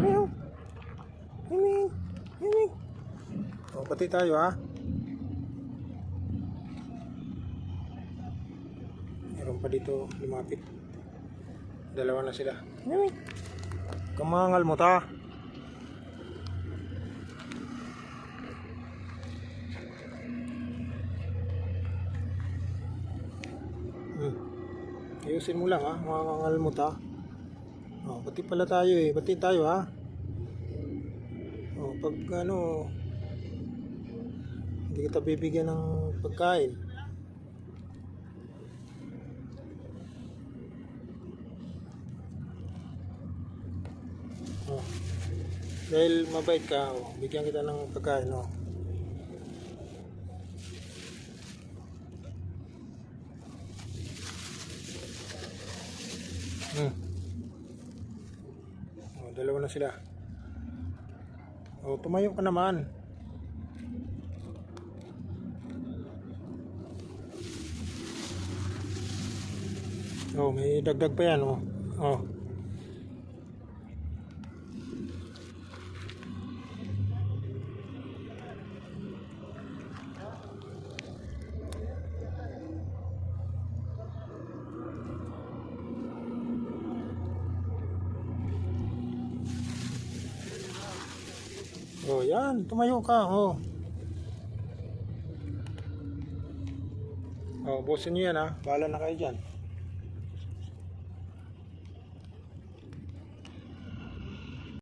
Meow. Miming. Miming. O, pati tayo ha. Meron pa dito lumapit. Dalawa na sila. Miming. Kamangal mo ta. Ayusin mo lang ha, mga kangalmot ha. Oh, pati pala tayo eh, pati tayo ha. Oh, pag ano, hindi kita bibigyan ng pagkain. Oh, dahil mabait ka, oh, bigyan kita ng pagkain, oh. Oh, dalawa na sila. Oh, tumayo ka naman. Oh, may dagdag pa yan, oh. Oh. Oh, yan, tumayo ka, oh. Oh, bossin niyo yan ha. Bahala na kayo dyan.